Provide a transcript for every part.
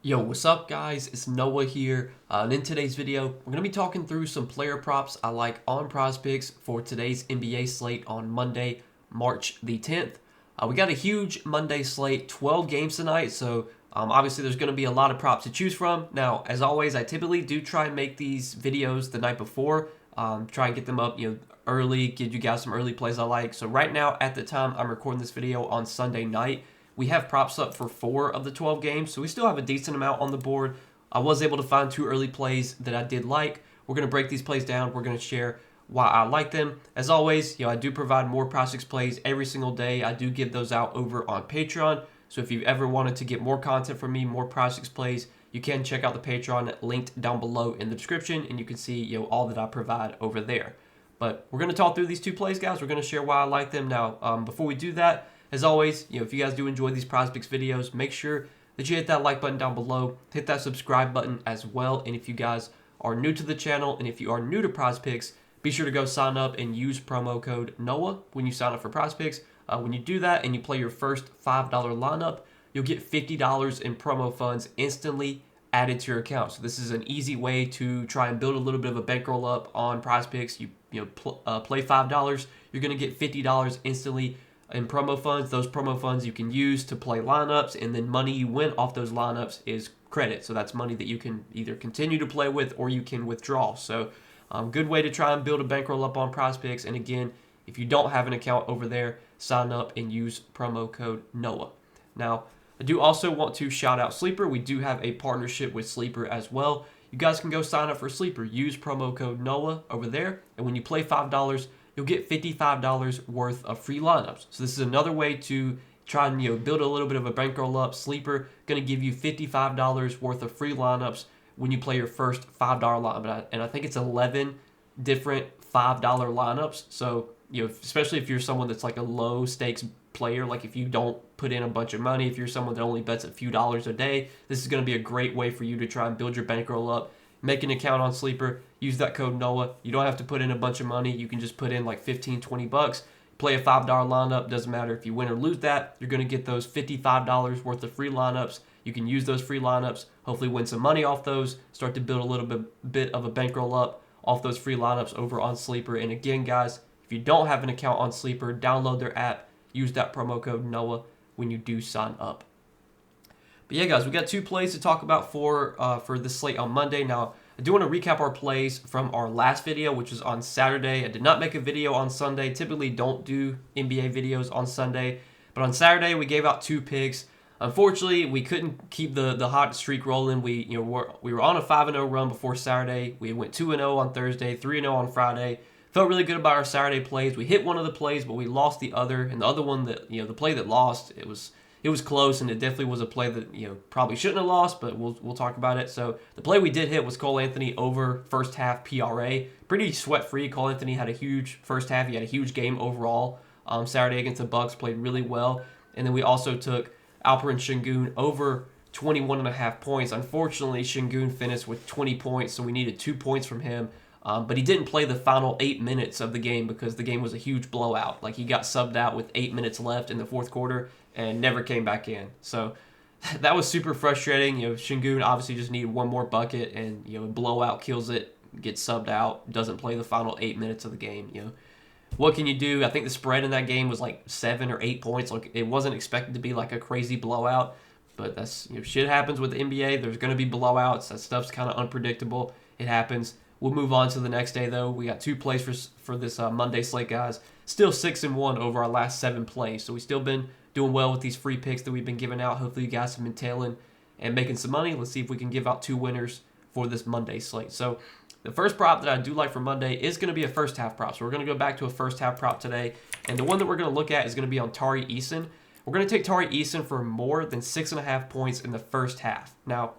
Yo, what's up guys? It's Noah here, and in today's video, we're going to be talking through some player props I like on Prizepicks for today's NBA slate on Monday, March the 10th. We got a huge Monday slate, 12 games tonight, so obviously there's going to be a lot of props to choose from. Now, as always, I typically do try and make these videos the night before, try and get them up, early, give you guys some early plays I like. So right now, at the time I'm recording this video on Sunday night, we have props up for 4 of the 12 games, so we still have a decent amount on the board. I was able to find 2 early plays that I did like. We're going to break these plays down. We're going to share why I like them. As always, I do provide more Prizepicks plays every single day. I do give those out over on Patreon. So if you ever wanted to get more content from me, more Prizepicks plays, you can check out the Patreon linked down below in the description, and you can see all that I provide over there. But we're going to talk through these 2 plays, guys. We're going to share why I like them. Now, before we do that, as always, if you guys do enjoy these Prizepicks videos, make sure that you hit that like button down below, hit that subscribe button as well. And if you guys are new to the channel and if you are new to Prizepicks, be sure to go sign up and use promo code NOAH when you sign up for Prizepicks. When you do that and you play your first $5 lineup, you'll get $50 in promo funds instantly added to your account. So this is an easy way to try and build a little bit of a bankroll up on Prizepicks. Play $5, you're going to get $50 instantly in promo funds. Those promo funds you can use to play lineups, and then money you win off those lineups is credit. So that's money that you can either continue to play with or you can withdraw. So good way to try and build a bankroll up on Prizepicks. And again, if you don't have an account over there, sign up and use promo code NOAH. Now, I do also want to shout out Sleeper. We do have a partnership with Sleeper as well. You guys can go sign up for Sleeper. Use promo code NOAH over there. And when you play $5, you'll get $55 worth of free lineups. So this is another way to try and build a little bit of a bankroll up. Sleeper going to give you $55 worth of free lineups when you play your first $5 lineup. And I think it's 11 different $5 lineups. So especially if you're someone that's like a low stakes player, like if you don't put in a bunch of money, if you're someone that only bets a few dollars a day, this is going to be a great way for you to try and build your bankroll up. Make an account on Sleeper, use that code NOAH. You don't have to put in a bunch of money. You can just put in like 15, 20 bucks. Play a $5 lineup. Doesn't matter if you win or lose that. You're going to get those $55 worth of free lineups. You can use those free lineups, hopefully win some money off those, start to build a little bit of a bankroll up off those free lineups over on Sleeper. And again, guys, if you don't have an account on Sleeper, download their app. Use that promo code NOAH when you do sign up. But yeah, guys, we got 2 plays to talk about for this slate on Monday. Now, I do want to recap our plays from our last video, which was on Saturday. I did not make a video on Sunday. Typically, don't do NBA videos on Sunday. But on Saturday, we gave out 2 picks. Unfortunately, we couldn't keep the hot streak rolling. We were on a 5-0 run before Saturday. We went 2-0 on Thursday, 3-0 on Friday. Felt really good about our Saturday plays. We hit one of the plays, but we lost the other. And the other one that the play that lost, it was close, and it definitely was a play that probably shouldn't have lost, but we'll talk about it. So the play we did hit was Cole Anthony over first half PRA. Pretty sweat-free. Cole Anthony had a huge first half. He had a huge game overall. Saturday against the Bucks, played really well. And then we also took Alperen Sengun over 21.5 points. Unfortunately, Sengun finished with 20 points, so we needed 2 points from him. But he didn't play the final 8 minutes of the game because the game was a huge blowout. Like, he got subbed out with 8 minutes left in the fourth quarter and never came back in. So that was super frustrating. Sengun obviously just needed one more bucket, and a blowout kills it, gets subbed out, doesn't play the final 8 minutes of the game. What can you do? I think the spread in that game was like 7 or 8 points. Like, it wasn't expected to be like a crazy blowout, but that's shit happens with the NBA. There's going to be blowouts. That stuff's kind of unpredictable. It happens. We'll move on to the next day, though. We got 2 plays for this Monday slate, guys. Still 6-1 over our last 7 plays. So we still been doing well with these free picks that we've been giving out. Hopefully you guys have been tailing and making some money. Let's see if we can give out 2 winners for this Monday slate. So the first prop that I do like for Monday is going to be a first half prop. So we're going to go back to a first half prop today. And the one that we're going to look at is going to be on Tari Eason. We're going to take Tari Eason for more than 6.5 points in the first half. Now,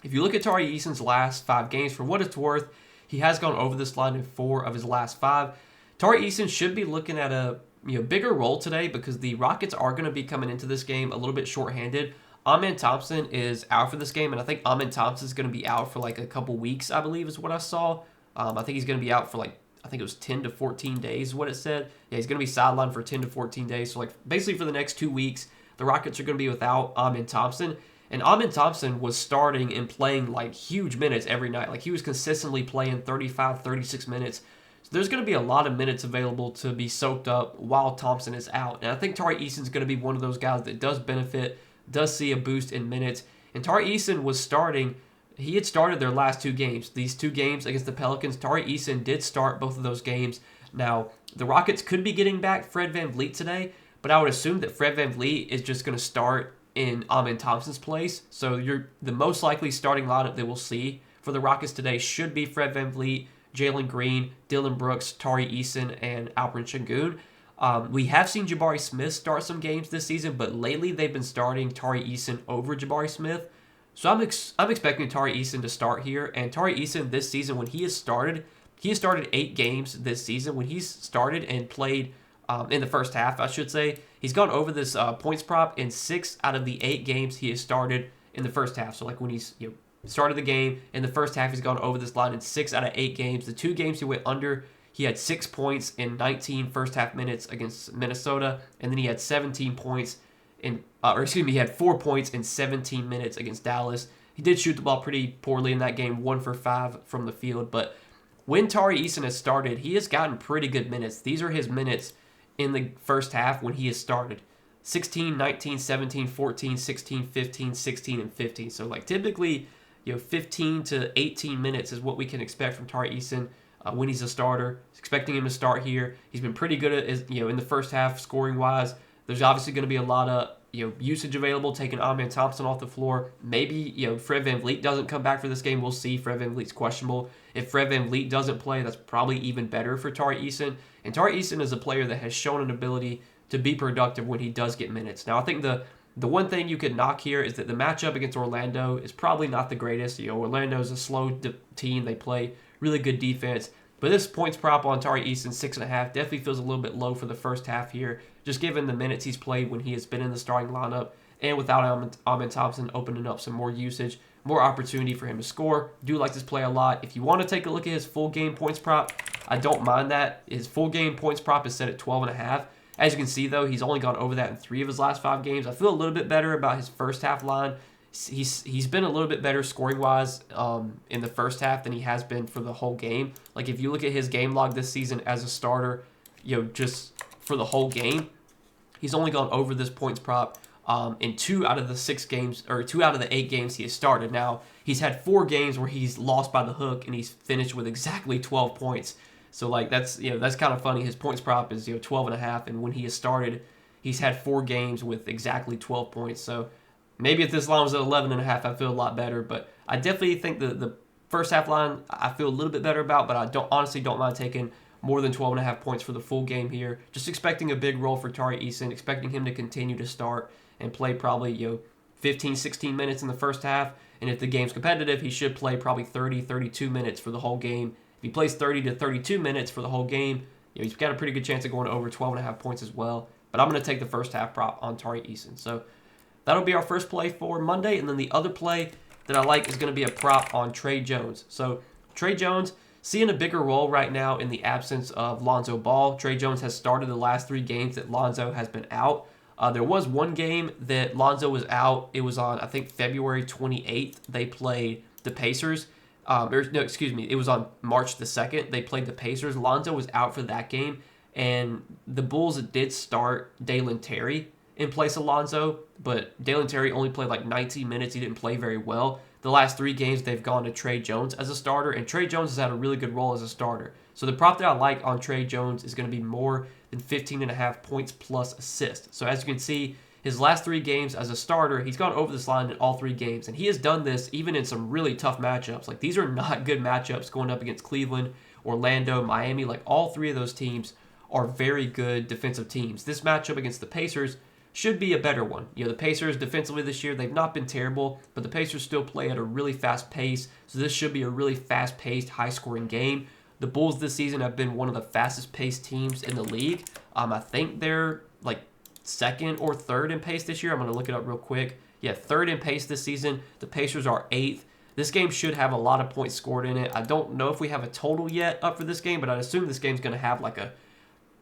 if you look at Tari Eason's last 5 games, for what it's worth, he has gone over this line in 4 of his last 5. Tari Eason should be looking at a bigger role today because the Rockets are going to be coming into this game a little bit shorthanded. Amen Thompson is out for this game, and I think Amen Thompson is going to be out for like a couple weeks, I believe is what I saw. I think he's going to be out for I think it was 10 to 14 days is what it said. Yeah, he's going to be sidelined for 10 to 14 days. So basically for the next 2 weeks, the Rockets are going to be without Amen Thompson. And Amin Thompson was starting and playing like huge minutes every night. Like he was consistently playing 35, 36 minutes. So there's going to be a lot of minutes available to be soaked up while Thompson is out. And I think Tari Eason's going to be one of those guys that does benefit, does see a boost in minutes. And Tari Eason was starting. He had started their last 2 games. These 2 games against the Pelicans, Tari Eason did start both of those games. Now, the Rockets could be getting back Fred VanVleet today, but I would assume that Fred VanVleet is just going to start in Amin Thompson's place. So the most likely starting lineup that we'll see for the Rockets today should be Fred VanVleet, Jalen Green, Dylan Brooks, Tari Eason, and Alperen Sengun. We have seen Jabari Smith start some games this season, but lately they've been starting Tari Eason over Jabari Smith. So I'm expecting Tari Eason to start here. And Tari Eason this season, when he has started 8 games this season. When he's started and played in the first half, I should say, he's gone over this points prop in 6 out of the 8 games he has started in the first half. So like when he's started the game in the first half, he's gone over this line in 6 out of 8 games. The 2 games he went under, he had 6 points in 19 first half minutes against Minnesota, and then he had 17 points he had 4 points in 17 minutes against Dallas. He did shoot the ball pretty poorly in that game, 1 for 5 from the field. But when Tari Eason has started, he has gotten pretty good minutes. These are his minutes in the first half when he has started. 16, 19, 17, 14, 16, 15, 16, and 15. So like typically, 15 to 18 minutes is what we can expect from Tari Eason when he's a starter. Expecting him to start here. He's been pretty good at in the first half scoring wise. There's obviously going to be a lot of usage available, taking Amin Thompson off the floor. Maybe Fred VanVleet doesn't come back for this game. We'll see. Fred VanVleet's questionable. If Fred VanVleet doesn't play, that's probably even better for Tari Eason. And Tari Eason is a player that has shown an ability to be productive when he does get minutes. Now, I think the one thing you could knock here is that the matchup against Orlando is probably not the greatest. Orlando is a slow team. They play really good defense. But this points prop on Tari Eason, 6.5, definitely feels a little bit low for the first half here, just given the minutes he's played when he has been in the starting lineup, and without Amin Thompson opening up some more usage, more opportunity for him to score. Do like this play a lot. If you want to take a look at his full game points prop, I don't mind that. His full game points prop is set at 12.5. As you can see, though, he's only gone over that in 3 of his last 5 games. I feel a little bit better about his first half line. He's been a little bit better scoring wise in the first half than he has been for the whole game. Like if you look at his game log this season as a starter, just for the whole game, he's only gone over this points prop in 2 out of the 6 games, or 2 out of the 8 games he has started. Now he's had 4 games where he's lost by the hook and he's finished with exactly 12 points. So like that's kind of funny. His points prop is 12.5, and when he has started, he's had 4 games with exactly 12 points. So maybe if this line was at 11.5, I feel a lot better. But I definitely think the first half line I feel a little bit better about, but I honestly don't mind taking more than 12.5 points for the full game here. Just expecting a big role for Tari Eason, expecting him to continue to start and play probably 15, 16 minutes in the first half. And if the game's competitive, he should play probably 30, 32 minutes for the whole game. If he plays 30 to 32 minutes for the whole game, he's got a pretty good chance of going over 12.5 points as well. But I'm going to take the first half prop on Tari Eason. So that'll be our first play for Monday. And then the other play that I like is going to be a prop on Tre Jones. So Tre Jones, seeing a bigger role right now in the absence of Lonzo Ball. Tre Jones has started the last 3 games that Lonzo has been out. There was one game that Lonzo was out. It was on, I think, February 28th. They played the Pacers. It was on March the 2nd. They played the Pacers. Lonzo was out for that game. And the Bulls did start Dalen Terry in place of Lonzo, but Dalen Terry only played like 19 minutes. He didn't play very well. The last 3 games, they've gone to Tre Jones as a starter, and Tre Jones has had a really good role as a starter. So the prop that I like on Tre Jones is going to be more than 15.5 points plus assists. So as you can see, his last 3 games as a starter, he's gone over this line in all 3 games, and he has done this even in some really tough matchups. Like these are not good matchups going up against Cleveland, Orlando, Miami. Like all 3 of those teams are very good defensive teams. This matchup against the Pacers should be a better one. The Pacers defensively this year, they've not been terrible, but the Pacers still play at a really fast pace, so this should be a really fast-paced, high-scoring game. The Bulls this season have been one of the fastest-paced teams in the league. I think they're like 2nd or 3rd in pace this year. I'm going to look it up real quick. Yeah, 3rd in pace this season. The Pacers are 8th. This game should have a lot of points scored in it. I don't know if we have a total yet up for this game, but I assume this game's going to have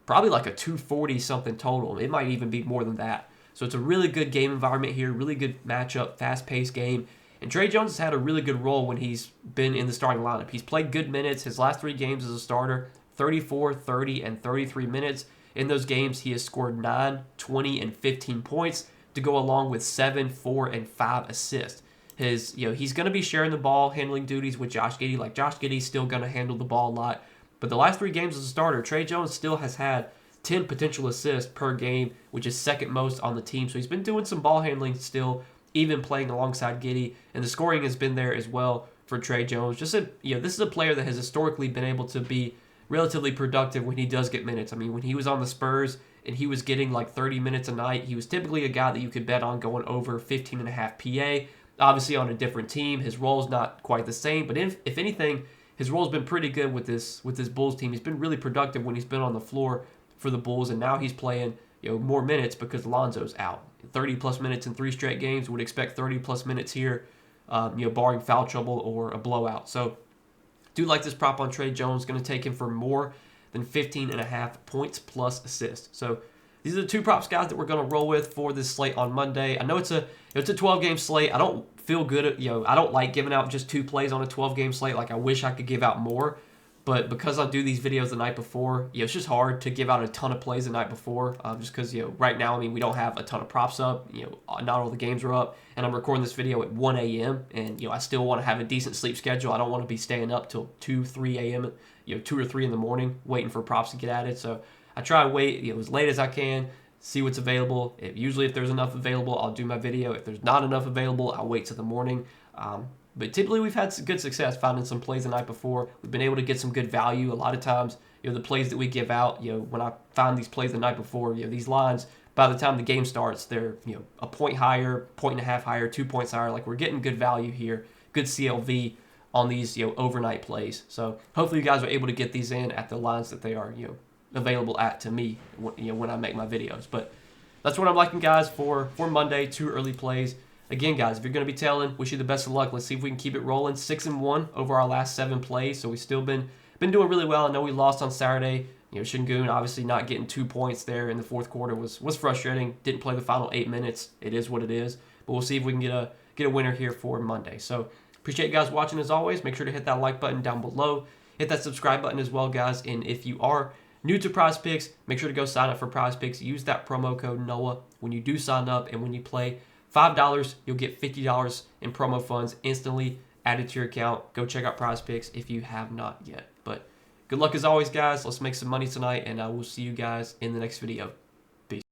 probably like a 240-something total. It might even be more than that. So it's a really good game environment here, really good matchup, fast-paced game. And Trey Jones has had a really good role when he's been in the starting lineup. He's played good minutes. His last 3 games as a starter, 34, 30, and 33 minutes. In those games, he has scored 9, 20, and 15 points to go along with 7, 4, and 5 assists. He's going to be sharing the ball, handling duties with Josh Giddey. Like, Josh Giddey's still going to handle the ball a lot. But the last 3 games as a starter, Trey Jones still has had 10 potential assists per game, which is second most on the team. So he's been doing some ball handling still, even playing alongside Giddey. And the scoring has been there as well for Trey Jones. This is a player that has historically been able to be relatively productive when he does get minutes. I mean, when he was on the Spurs and he was getting like 30 minutes a night, he was typically a guy that you could bet on going over 15.5 PA. Obviously, on a different team, his role's not quite the same. But if anything, his role's been pretty good with this Bulls team. He's been really productive when he's been on the floor for the Bulls, and now he's playing more minutes because Lonzo's out. 30-plus minutes in 3 straight games. Would expect 30-plus minutes here, barring foul trouble or a blowout. So, do like this prop on Trey Jones. Going to take him for more than 15.5 points plus assists. So, these are the 2 props, guys, that we're going to roll with for this slate on Monday. I know it's a 12-game slate. I don't feel good at, I don't like giving out just 2 plays on a 12-game slate. Like, I wish I could give out more. But because I do these videos the night before, it's just hard to give out a ton of plays the night before. Just because, right now, I mean, we don't have a ton of props up. Not all the games are up. And I'm recording this video at 1 a.m. And, I still want to have a decent sleep schedule. I don't want to be staying up till 2, 3 a.m., 2 or 3 in the morning waiting for props to get added. So I try to wait, as late as I can, see what's available. Usually if there's enough available, I'll do my video. If there's not enough available, I'll wait till the morning. But typically we've had some good success finding some plays the night before. We've been able to get some good value. A lot of times, the plays that we give out, when I find these plays the night before, these lines, by the time the game starts, they're, a point higher, 1.5 higher, 2 points higher. Like, we're getting good value here, good CLV on these, overnight plays. So hopefully you guys are able to get these in at the lines that they are, available at to me, when I make my videos. But that's what I'm liking, guys, for Monday, 2 early plays. Again, guys, if you're going to be tailing, wish you the best of luck. Let's see if we can keep it rolling. 6-1 over our last 7 plays, so we've still been doing really well. I know we lost on Saturday. Şengün obviously not getting 2 points there in the fourth quarter was frustrating. Didn't play the final 8 minutes. It is what it is. But we'll see if we can get a winner here for Monday. So appreciate you guys watching as always. Make sure to hit that like button down below. Hit that subscribe button as well, guys. And if you are new to Prizepicks, make sure to go sign up for Prizepicks. Use that promo code NOAH when you do sign up, and when you play $5, you'll get $50 in promo funds instantly added to your account. Go check out Prizepicks if you have not yet. But good luck as always, guys. Let's make some money tonight, and I will see you guys in the next video.